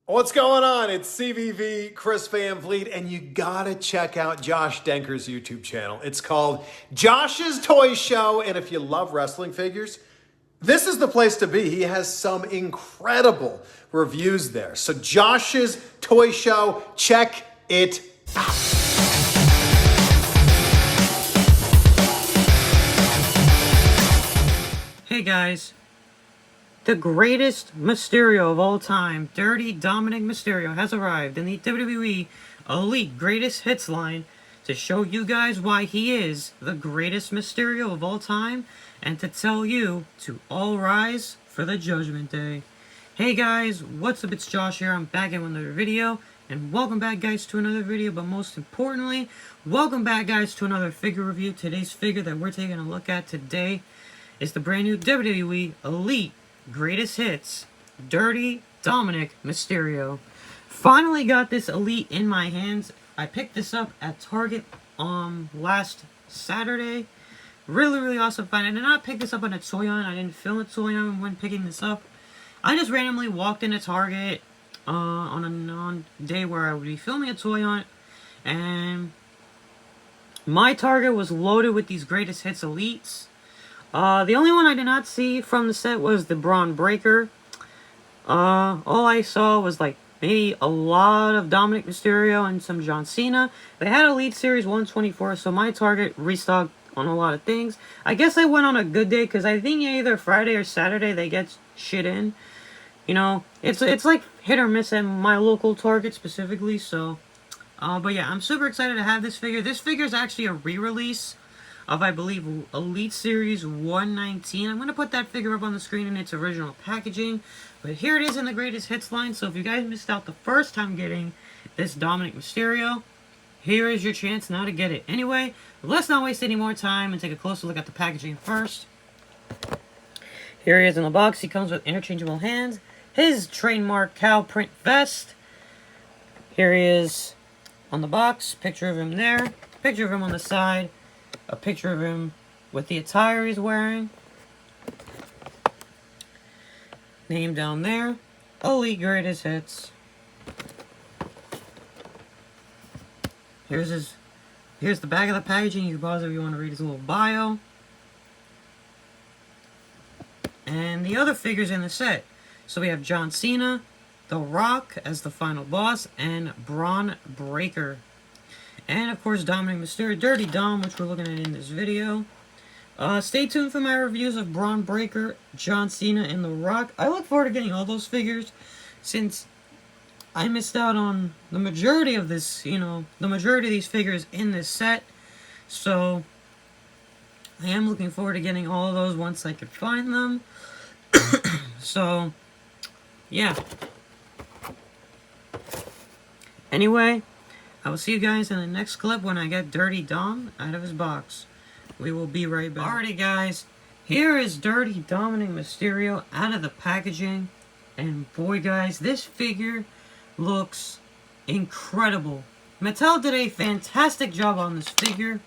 What's going on? It's CVV, Chris Van Vliet, and you gotta check out Josh Denker's YouTube channel. It's called Josh's Toy Show, and if you love wrestling figures, this is the place to be. He has some incredible reviews there. So Josh's Toy Show, check it out. Hey guys, the greatest Mysterio of all time, Dirty Dominik Mysterio, has arrived in the WWE Elite Greatest Hits line to show you guys why he is the greatest Mysterio of all time and to tell you to all rise for the Judgment Day. Hey guys, what's up? It's Josh here. I'm back in another video, and welcome back guys to another video, but most importantly, welcome back guys to another figure review. Today's figure that we're taking a look at today is the brand new WWE Elite Greatest Hits, Dirty Dominik Mysterio. Finally got this Elite in my hands. I picked this up at Target last Saturday. Really awesome find. I did not pick this up on a toy hunt. I didn't film a toy hunt when picking this up. I just randomly walked into Target on a day where I would be filming a toy hunt, and my Target was loaded with these Greatest Hits Elites. The only one I did not see from the set was the Braun Breaker. All I saw was like maybe a lot of Dominik Mysterio and some John Cena. They had Elite Series 124, so my Target restocked on a lot of things. I guess I went on a good day because I think either Friday or Saturday they get shit in. You know, it's like hit or miss at my local Target specifically. So, but yeah, I'm super excited to have this figure. This figure is actually a re-release of, I believe, Elite Series 119. I'm going to put that figure up on the screen in its original packaging. But here it is in the Greatest Hits line. So if you guys missed out the first time getting this Dominik Mysterio, here is your chance now to get it. Anyway, let's not waste any more time and take a closer look at the packaging first. Here he is in the box. He comes with interchangeable hands, his trademark cow print vest. Here he is on the box. Picture of him there. Picture of him on the side. A picture of him with the attire he's wearing. Name down there. Elite Greatest Hits. Here's the back of the packaging. You can pause if you want to read his little bio. And the other figures in the set. So we have John Cena, The Rock as the final boss, and Braun Breaker. And of course Dominik Mysterio, Dirty Dom, which we're looking at in this video. Stay tuned for my reviews of Braun Breaker, John Cena, and The Rock. I look forward to getting all those figures, since I missed out on the majority of this, the majority of these figures in this set. So I am looking forward to getting all of those once I can find them. So, yeah. Anyway, I will see you guys in the next clip when I get Dirty Dom out of his box. We will be right back. Alrighty guys, here is Dirty Dominik Mysterio out of the packaging. And boy guys, this figure looks incredible. Mattel did a fantastic job on this figure.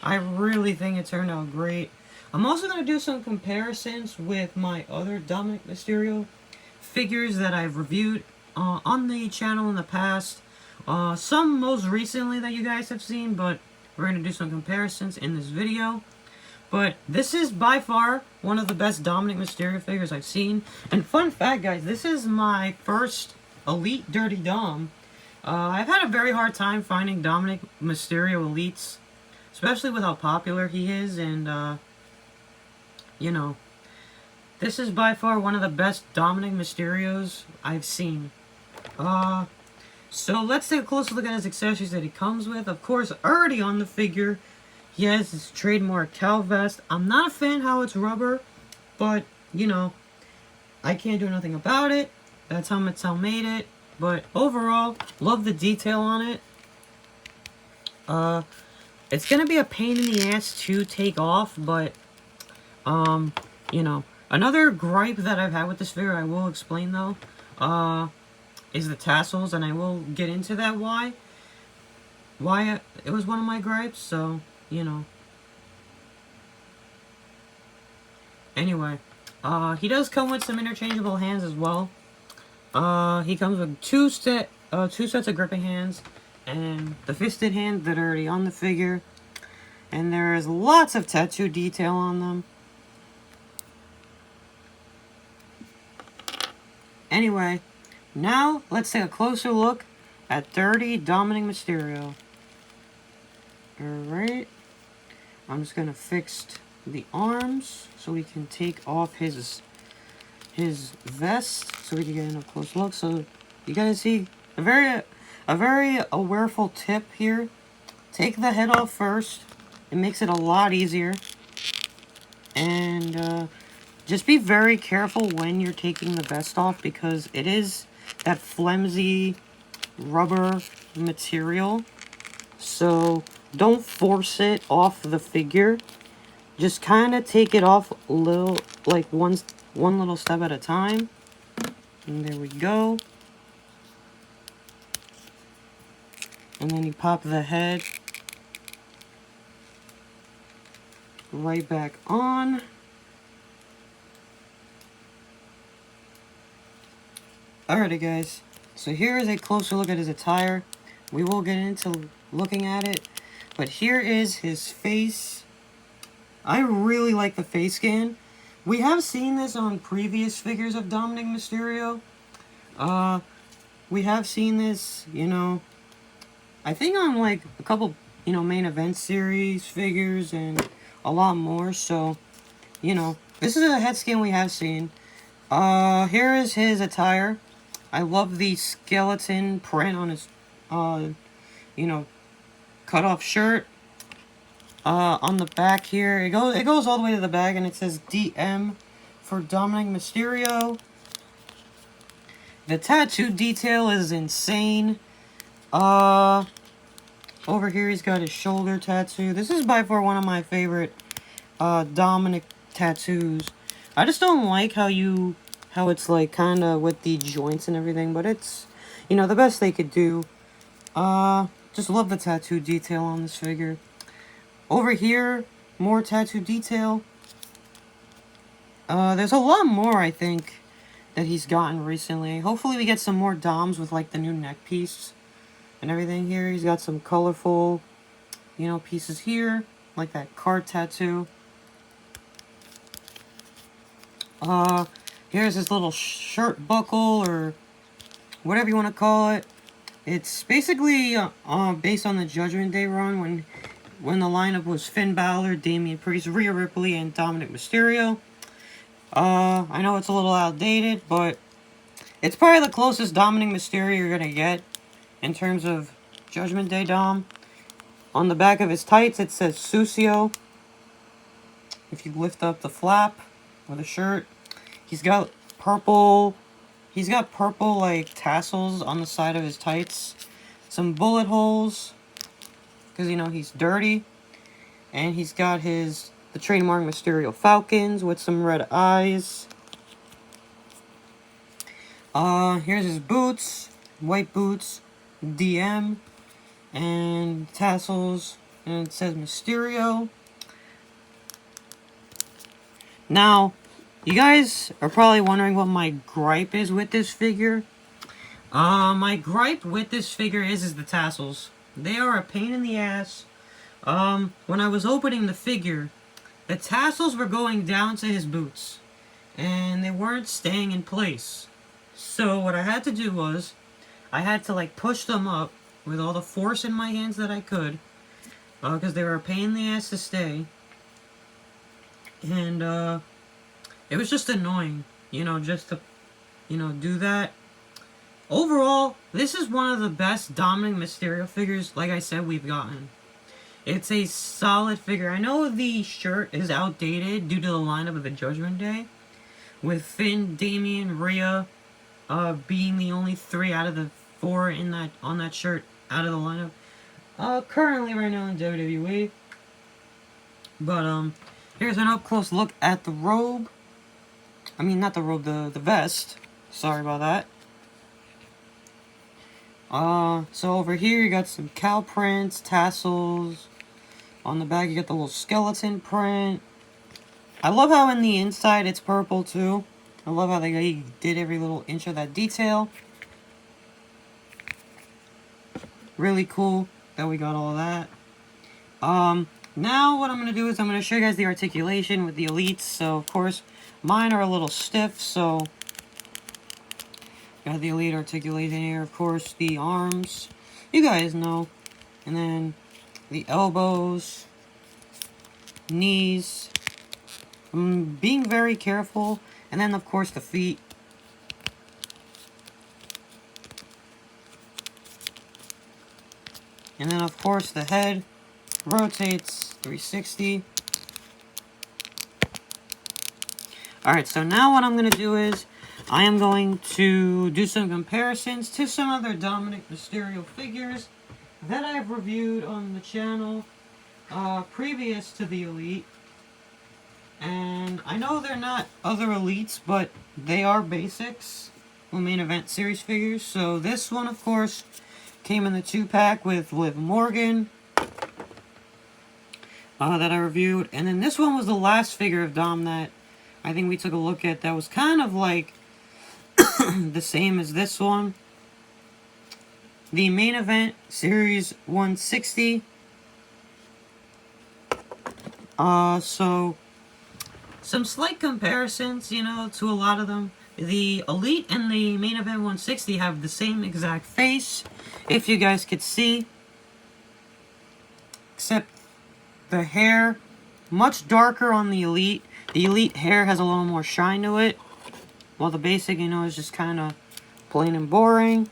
I really think it turned out great. I'm also going to do some comparisons with my other Dominik Mysterio figures that I've reviewed on the channel in the past. Some most recently that you guys have seen, but we're going to do some comparisons in this video. But this is by far one of the best Dominik Mysterio figures I've seen. And fun fact guys, this is my first Elite Dirty Dom. I've had a very hard time finding Dominik Mysterio Elites, especially with how popular he is, and this is by far one of the best Dominik Mysterios I've seen. So let's take a closer look at his accessories that he comes with. Of course, already on the figure, he has his trademark cow vest. I'm not a fan how it's rubber, but, I can't do nothing about it. That's how Mattel made it. But overall, love the detail on it. It's going to be a pain in the ass to take off, but, another gripe that I've had with this figure, I will explain though, is the tassels, and I will get into that why it was one of my gripes. So anyway, he does come with some interchangeable hands as well. He comes with two sets of gripping hands and the fisted hand that are already on the figure. And there is lots of tattoo detail on them. Anyway, now let's take a closer look at Dirty Dominik Mysterio. Alright. I'm just gonna fix the arms so we can take off his vest so we can get in a close look. So you guys see a very awareful tip here. Take the head off first. It makes it a lot easier. And just be very careful when you're taking the vest off because it is that flimsy rubber material. So don't force it off the figure. Just kind of take it off a little, like one little step at a time. And there we go. And then you pop the head right back on. Alrighty guys, so here is a closer look at his attire. We will get into looking at it, but here is his face. I really like the face scan. We have seen this on previous figures of Dominik Mysterio. We have seen this, you know, I think on like a couple, you know, main event series figures and a lot more. So, you know, this is a head scan we have seen. Here is his attire. I love the skeleton print on his, you know, cut off shirt. On the back here, it goes all the way to the back, and it says DM for Dominik Mysterio. The tattoo detail is insane. Over here he's got his shoulder tattoo. This is by far one of my favorite Dominik tattoos. I just don't like how it's like kind of with the joints and everything, but it's, you know, the best they could do. Just love the tattoo detail on this figure. Over here, more tattoo detail. There's a lot more, I think, that he's gotten recently. Hopefully we get some more DOMs with, like, the new neck piece and everything here. He's got some colorful, you know, pieces here, like that card tattoo. Here's his little shirt buckle, or whatever you want to call it. It's basically based on the Judgment Day run when the lineup was Finn Balor, Damian Priest, Rhea Ripley, and Dominik Mysterio. I know it's a little outdated, but it's probably the closest Dominik Mysterio you're gonna get in terms of Judgment Day Dom. On the back of his tights, it says Sucio. If you lift up the flap of the shirt, he's got purple like tassels on the side of his tights, some bullet holes, because, you know, he's dirty. And he's got the trademark Mysterio Falcons with some red eyes. Here's his boots, white boots, DM, and tassels, and it says Mysterio. Now, you guys are probably wondering what my gripe is with this figure. My gripe with this figure is the tassels. They are a pain in the ass. When I was opening the figure, the tassels were going down to his boots, and they weren't staying in place. So what I had to do was, I had to like push them up with all the force in my hands that I could, because they were a pain in the ass to stay. And it was just annoying, you know, just to, you know, do that. Overall, this is one of the best Dominik Mysterio figures, like I said, we've gotten. It's a solid figure. I know the shirt is outdated due to the lineup of the Judgment Day, with Finn, Damian, Rhea being the only 3 out of the 4 on that shirt out of the lineup. Currently right now in WWE. But here's an up close look at the robe. I mean, not the robe, the vest. Sorry about that. So over here you got some cow prints, tassels. On the back you got the little skeleton print. I love how in the inside it's purple too. I love how they did every little inch of that detail. Really cool that we got all of that. Now what I'm going to do is I'm going to show you guys the articulation with the Elites. So, of course, mine are a little stiff, so got the Elite articulation here. Of course, the arms, you guys know. And then the elbows, knees. I'm being very careful. And then, of course, the feet. And then, of course, the head rotates 360. Alright, so now what I'm going to do is I am going to do some comparisons to some other Dominik Mysterio figures that I've reviewed on the channel previous to the Elite. And I know they're not other Elites, but they are basics, main event series figures. So this one, of course, came in the 2-pack with Liv Morgan that I reviewed. And then this one was the last figure of Dom that I think we took a look at that was kind of like the same as this one. The main event series 160. So some slight comparisons, you know, to a lot of them. The Elite and the main event 160 have the same exact face, if you guys could see. Except the hair, much darker on the Elite. The Elite hair has a little more shine to it. While the basic, you know, is just kind of plain and boring.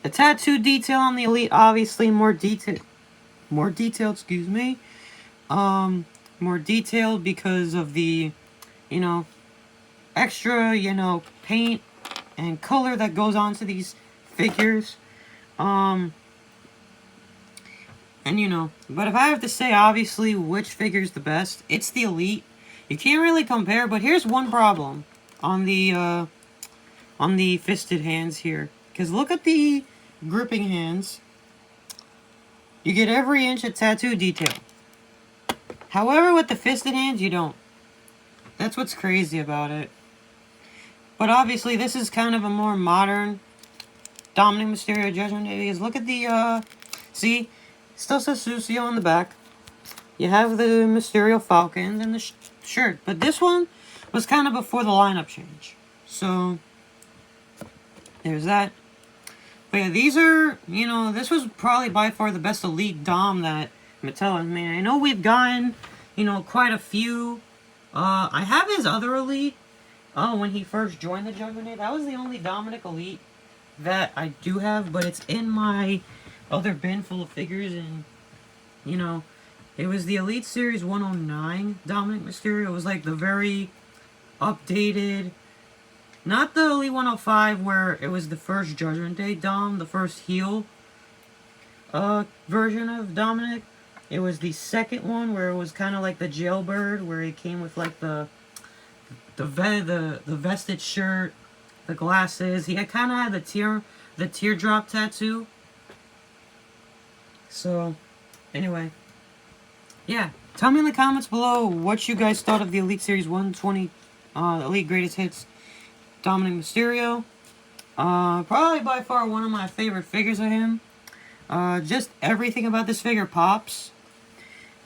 The tattoo detail on the Elite, obviously more detailed, excuse me. More detailed because of the, you know, extra, you know, paint and color that goes onto these figures. And you know, but if I have to say obviously which figure's the best, it's the Elite. You can't really compare, but here's one problem on the fisted hands here. Because look at the gripping hands. You get every inch of tattoo detail. However, with the fisted hands, you don't. That's what's crazy about it. But obviously, this is kind of a more modern Dominik Mysterio Judgment Day. Because look at the, see? Still says Sucio on the back. You have the Mysterio Falcons and the shirt. But this one was kind of before the lineup change. So, there's that. But yeah, these are, you know, this was probably by far the best Elite Dom that Mattel has made. I know we've gotten, you know, quite a few. I have his other Elite. When he first joined the Judgment Day. That was the only Dominik Elite that I do have. But it's in my other bin full of figures. And, you know, it was the Elite Series 109 Dominik Mysterio. It was like the very updated, not the Elite 105 where it was the first Judgment Day Dom, the first heel version of Dominik. It was the second one where it was kind of like the Jailbird, where it came with like the vested shirt, the glasses. He had kind of had the teardrop tattoo. So, anyway, yeah. Tell me in the comments below what you guys thought of the Elite Series 120, Elite Greatest Hits, Dominik Mysterio. Probably by far one of my favorite figures of him. Just everything about this figure pops.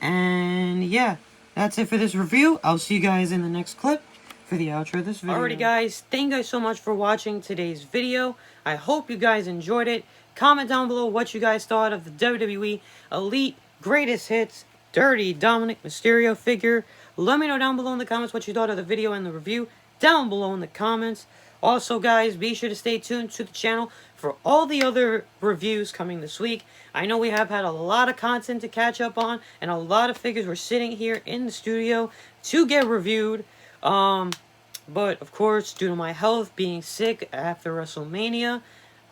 And yeah, that's it for this review. I'll see you guys in the next clip for the outro of this video. Alrighty guys, thank you guys so much for watching today's video. I hope you guys enjoyed it. Comment down below what you guys thought of the WWE Elite Greatest Hits Dirty Dominik Mysterio figure. Let me know down below in the comments what you thought of the video and the review. Down below in the comments. Also guys, be sure to stay tuned to the channel for all the other reviews coming this week. I know we have had a lot of content to catch up on, and a lot of figures were sitting here in the studio to get reviewed. But of course, due to my health being sick after WrestleMania,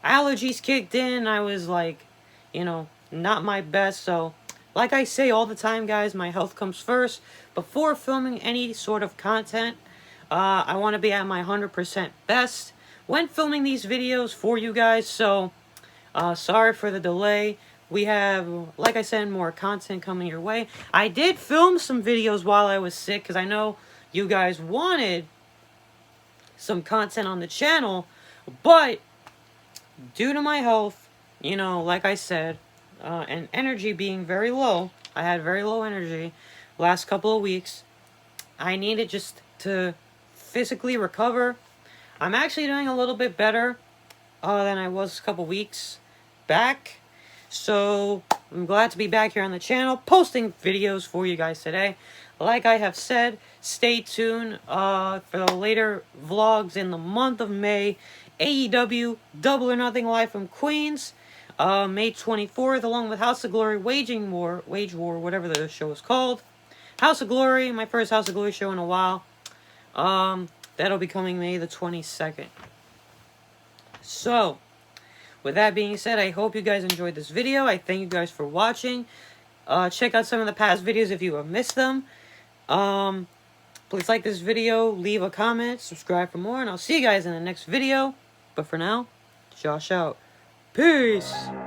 allergies kicked in. I was like, you know, not my best. So, like I say all the time, guys, my health comes first. Before filming any sort of content, I want to be at my 100% best when filming these videos for you guys. So, sorry for the delay. We have, like I said, more content coming your way. I did film some videos while I was sick because I know you guys wanted some content on the channel, but due to my health, you know, like I said, and energy being very low, I had very low energy last couple of weeks. I needed just to physically recover. I'm actually doing a little bit better than I was a couple weeks back. So I'm glad to be back here on the channel, posting videos for you guys today. Like I have said, stay tuned for the later vlogs in the month of May. AEW Double or Nothing Live from Queens, May 24th, along with House of Glory Wage War, whatever the show is called. House of Glory, my first House of Glory show in a while. That'll be coming May the 22nd. So, with that being said, I hope you guys enjoyed this video. I thank you guys for watching. Check out some of the past videos if you have missed them. Please like this video, leave a comment, subscribe for more, and I'll see you guys in the next video. But for now, Josh out. Peace!